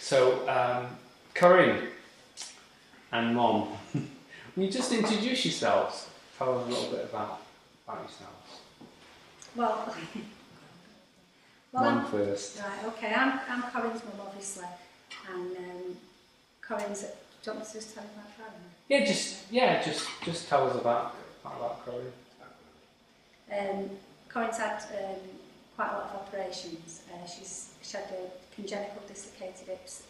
So, Corrin and Mom, will you just introduce yourselves? Tell us a little bit about yourselves. Well, Mom first. Right, okay, I'm Corrin's mum, obviously, and Corrin's. Do you want me to just tell you about Corrin? Just tell us about Corrin. Corrin's had quite a lot of operations. She had a congenital dislocated hips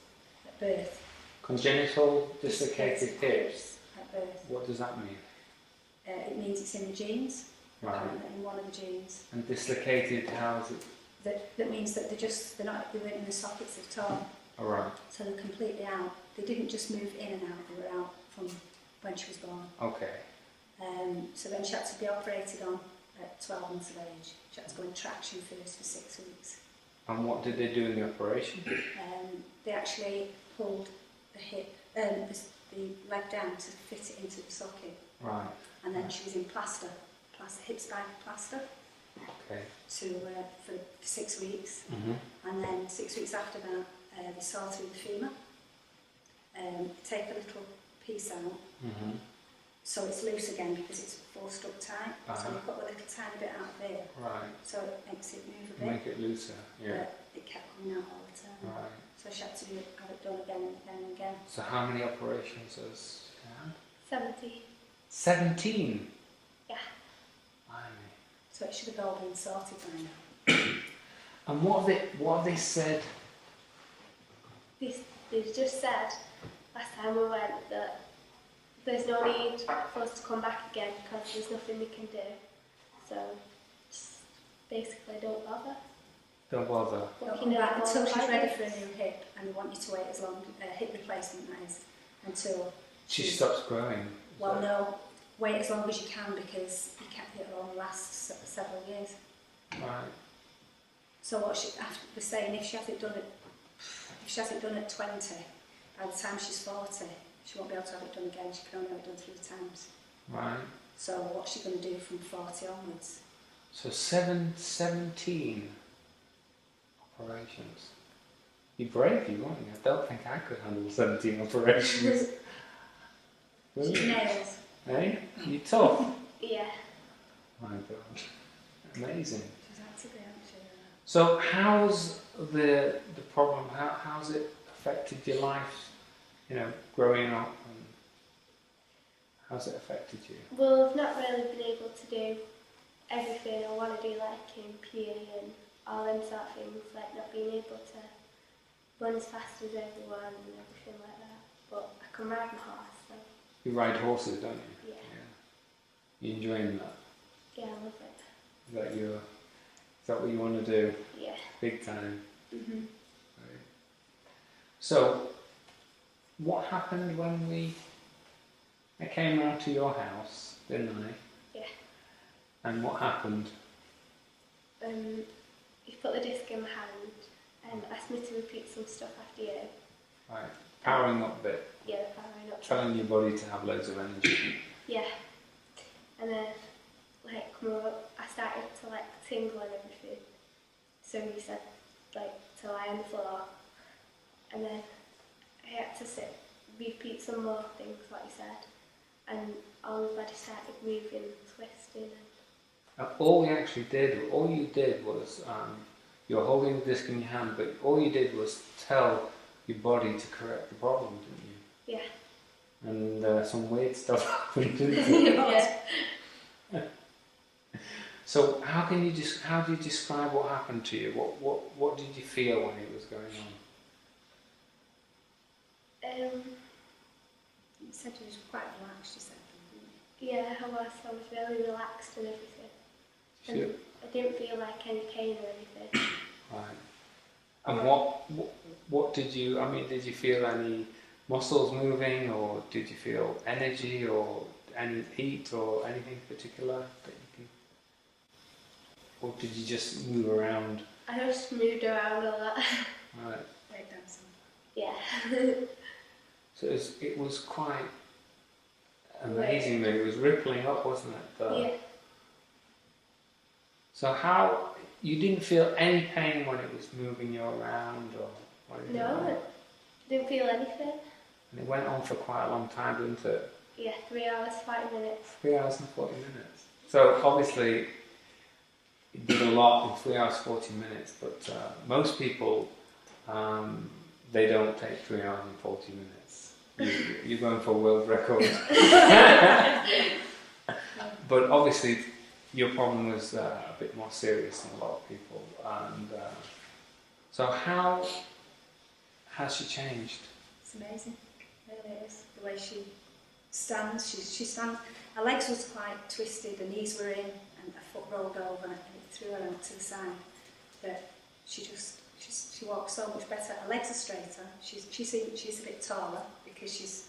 at birth. Congenital dislocated hips. At birth. What does that mean? It means it's in the genes. Right. In one of the genes. And dislocated, how is it? That means that they weren't in the sockets at all. All right. So they're completely out. They didn't just move in and out, they were out from when she was born. Okay. So then she had to be operated on at 12 months of age. She had to go in traction first for 6 weeks. And what did they do in the operation? They actually pulled the hip, the leg down to fit it into the socket. Right. And then she was in plaster, hip spine plaster. Okay. For 6 weeks. Mm-hmm. And then 6 weeks after that, they saw through the femur. Take a little piece out. Mm-hmm. So it's loose again because it's forced up tight. Uh-huh. So you've got a little tiny bit out there. Right. So it makes it move a bit. Make it looser, yeah. But it kept coming out all the time. Right. So she had to have it done again and again and again. So how many operations has she had? 70. 17? Yeah. Blimey. So it should have all been sorted by now. And what have they said? They've just said last time we went that there's no need for us to come back again because there's nothing we can do. So just basically don't bother. Don't bother. Don't come back until she's ready for a new hip, and they want you to wait as long, hip replacement that is, until She stops growing. Well, no, wait as long as you can because it'll only last several years. Right. So what they're saying, if she has it done at 20, by the time she's 40, she won't be able to have it done again. She can only have it done 3 times. Right. So what's she going to do from 40 onwards? So 17 operations. You're brave, you aren't you? I don't think I could handle 17 operations. She's nails. Eh? You tough? Yeah. My God. Amazing. She's had to be, hasn't she? So how's the problem, how's it affected your life, growing up, and how's it affected you? Well, I've not really been able to do everything I want to do, like in PE and all them sort of things, like not being able to run as fast as everyone and everything like that. But I can ride my horse, so. You ride horses, don't you? Yeah. You enjoying that? Yeah, I love it. Is that what you want to do? Yeah. Big time. Mhm. Right. So, what happened when I came round to your house, didn't I? Yeah. And what happened? You put the disc in my hand and asked me to repeat some stuff after you. Right. Powering up a bit. Yeah, the powering up. Telling your body to have loads of energy. Yeah. And then, I started to tingle and everything. So you said, to lie on the floor. And then I had to repeat some more things, like you said. And all my body started moving, twisting. All you did was, you were holding the disc in your hand, but all you did was tell your body to correct the problem, didn't you? Yeah. And some weird stuff happened, didn't it? Yeah. So how do you describe what happened to you? What did you feel when it was going on? You said you was quite relaxed, you said, didn't you? Yeah, I was really relaxed and everything. And I didn't feel like any pain or anything. Right. And what did you feel any muscles moving, or did you feel energy or any heat or anything particular that you can, or did you just move around? I just moved around a lot. Right. Break dancing. Yeah. So it was quite amazing that it was rippling up, wasn't it? Yeah. So you didn't feel any pain when it was moving you around, or anything like No. that? Didn't feel anything. And it went on for quite a long time, didn't it? Yeah, 3 hours, 40 minutes. 3 hours and 40 minutes. So obviously, you did a lot in 3 hours 40 minutes, but most people, they don't take 3 hours and 40 minutes. You're going for a world record. But obviously, your problem was a bit more serious than a lot of people. And so how has she changed? It's amazing, really is. The way she stands, she stands. Her legs was quite twisted, her knees were in, and her foot rolled over, and it threw her out to the side. But she walks so much better. Her legs are straighter. She's a bit taller because she's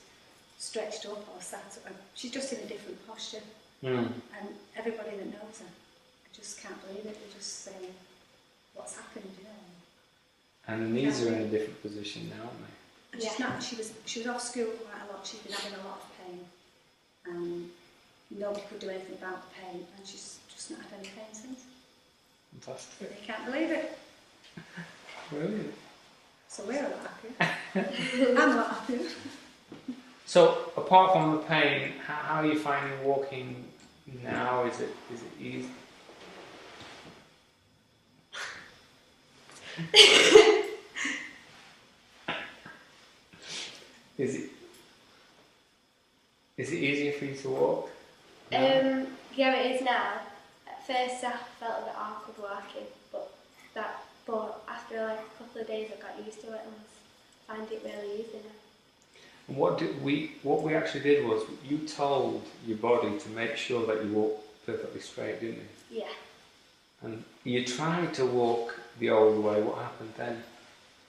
stretched up or sat up. She's just in a different posture. And everybody that knows her just can't believe it. They're just saying, "What's happened?" You know. And the knees are in a different position now, aren't they? And she's not. She was off school quite a lot. She's been having a lot of pain, and nobody could do anything about the pain, and she's just not had any pain since. Fantastic. They can't believe it. Brilliant. So we're a lot happier. I'm a lot happier. So apart from the pain, how are you finding walking now? Is it easy? Is it easier for you to walk? Yeah, it is now. At first I felt a bit awkward walking, but after like a couple of days I got used to it and find it really easy now. And what we actually did was you told your body to make sure that you walk perfectly straight, didn't you? Yeah. And you tried to walk the old way. What happened then?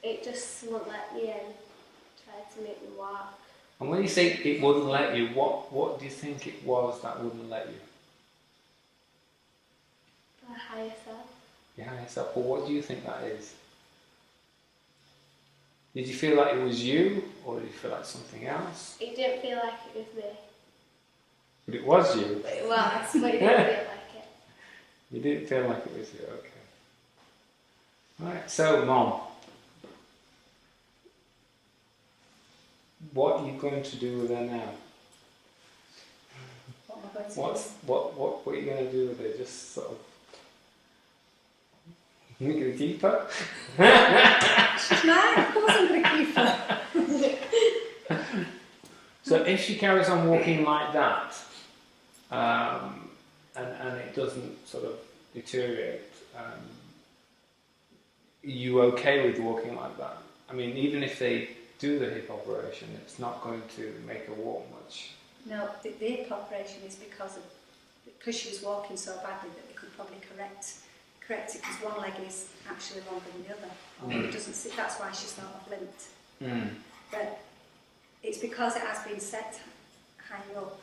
It just wouldn't let me in. Tried to make me walk. And when you say it wouldn't let you, what do you think it was that wouldn't let you? The higher self. Your higher self. But what do you think that is? Did you feel like it was you, or did you feel like something else? It didn't feel like it was me. But it was you. But it was, but it didn't feel like it. You didn't feel like it was you, okay. Right, so Mom, what are you going to do with her now? What am I going to do? What are you going to do with her? Just sort of... You're going to keep her? She's mine. Of course I'm going to keep her. So if she carries on walking like that, and it doesn't sort of deteriorate, are you okay with walking like that? I mean, even if they do the hip operation, it's not going to make her walk much. No, the hip operation is because she was walking so badly that they could probably correct it, because one leg is actually longer than the other. Or it doesn't sit, that's why she's sort of limped. But it's because it has been set higher up,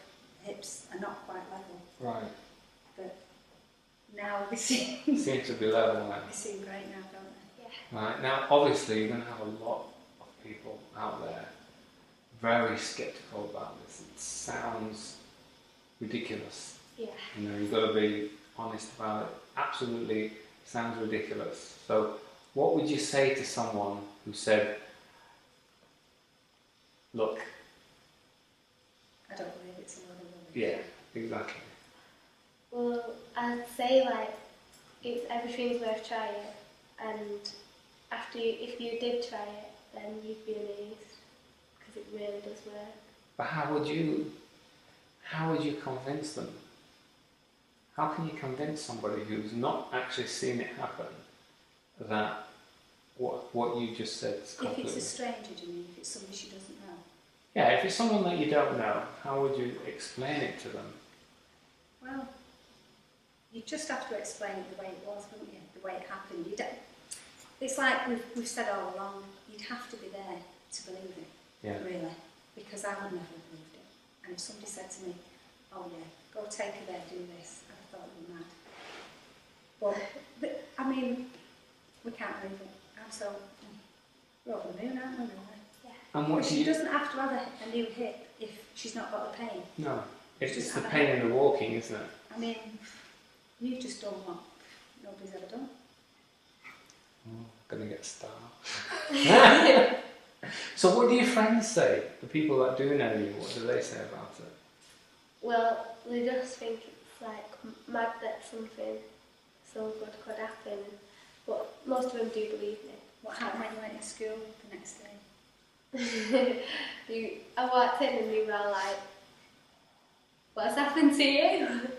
hips are not quite level. Right. But now they seem Seems to be level now. they seem great now, don't they? Yeah. Right, now obviously you're going to have a lot of people out there very sceptical about this. It sounds ridiculous. Yeah. You know, you've got to be honest about it. Absolutely sounds ridiculous. So what would you say to someone who said, look... I don't believe it's a lot of rubbish. Yeah, exactly. Well, I'd say like everything's worth trying, and if you did try it, then you'd be amazed because it really does work. But how would you convince them? How can you convince somebody who's not actually seen it happen that what you just said is completely... If it's a stranger, do you mean? If it's somebody she doesn't know? Yeah, if it's someone that you don't know, how would you explain it to them? Well, you just have to explain it the way it was, wouldn't you? The way it happened. It's like we've said all along, you'd have to be there to believe it, Yeah. really, because I would never have believed it. And if somebody said to me, oh yeah, go take her there, do this, I'd have thought you were mad. But I mean, we can't believe it. We're over the moon, aren't we, really? Yeah. And But what she doesn't have to have a new hip if she's not got the pain. No, it's Just the have a pain hip. in the walking, isn't it? I mean, you've just done what nobody's ever done. Oh, gonna get a star. So what do your friends say? The people that do know you, what do they say about it? Well, they just think it's like mad that something so good could happen, but most of them do believe me. What happened when you went to school the next day? I walked in and they were like, "What's happened to you?"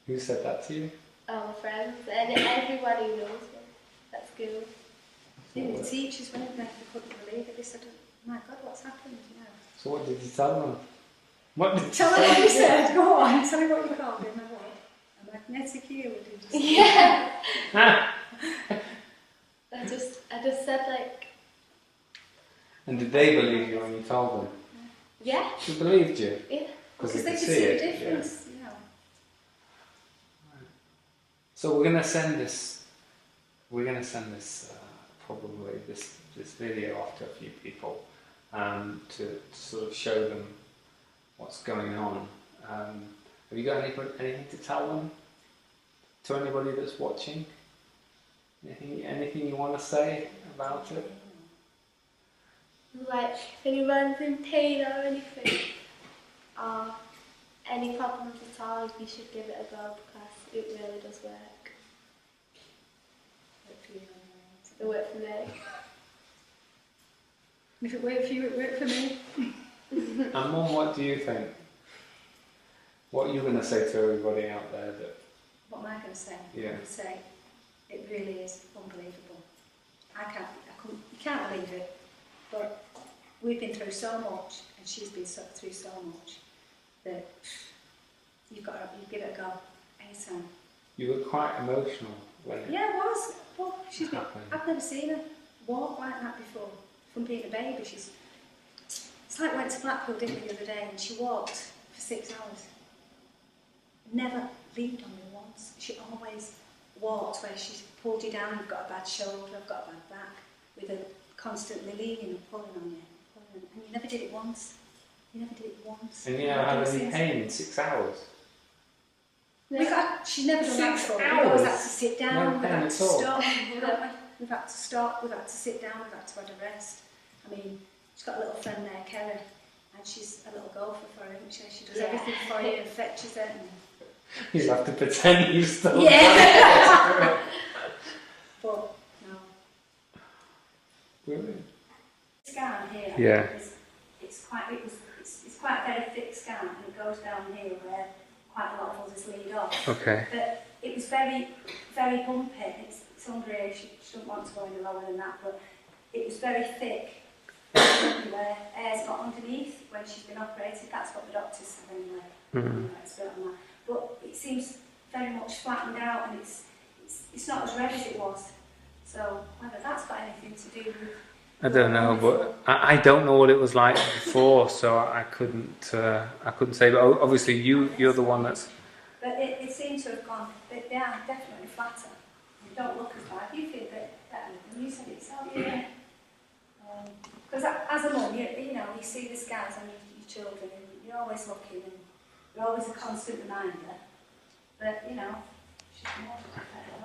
Who said that to you? All my friends, and everybody knows me at school. Even the teachers, when they couldn't believe it, they said, "Oh my God, what's happened?" You know. So what did you tell them? What did you Tell them what you said. Go on. Tell me what you called him. A magnetic eel, did you say? Yeah. I just said like. And did they believe you when you told them? Yeah. They believed you? Yeah. Because they they could could see the it. difference, you know. So we're going to send this. We're going to send this probably this video off to a few people to sort of show them what's going on. Have you got anything to tell them? To anybody that's watching? Anything you want to say about it? Like if anyone's in pain or anything, or any problems at all, you should give it a go because it really does work. It worked for me. If it worked for you, it worked for me. And Mum, what do you think? What are you going to say to everybody out there that... What am I going to say? Yeah. I would say it really is unbelievable. You can't believe it, but we've been through so much, and she's been through so much, that you give it a go anytime. You were quite emotional when it Yeah, it was. Well, happened. I've never seen her walk like that before. From being a baby, it's like we went to Blackpool, didn't we, the other day, and she walked for 6 hours. Never leaned on me once. She always walked where she pulled you down. You've got a bad shoulder, I've got a bad back, with her constantly leaning and pulling on you. And you never did it once. You never did it once. And you never had any pain in 6 hours? She's never done that 6 before. hours? We've always had to sit down, No we've pain had to at all. stop, we've had to stop, we've had to sit down, we've had to have a rest. I mean, she's got a little friend there, Corrin, and she's a little golfer for her, isn't she? She does everything for you and fetches it. You have to pretend you still... Yeah! But, no. Brilliant. Scan here, Yeah. it's quite a very thick scan, and it goes down here where quite a lot of others lead off. Okay. But it was very, very bumpy. It's underage, she doesn't want to go any lower than that, but it was very thick. Where air's got underneath when she's been operated, that's what the doctors said anyway. Mm-hmm. On that. But it seems very much flattened out, and it's not as red as it was. So whether that's got anything to do with... I don't know, but I don't know what it was like before, so I couldn't say. But obviously, you're the one that's... But it seems to have gone... They are definitely flatter. You don't look as bad. You feel a bit better. And you said it yourself, yeah. Because as a mum, you know, you see the scans on your children, and you're always looking, and you're always a constant reminder. But, you know, she's more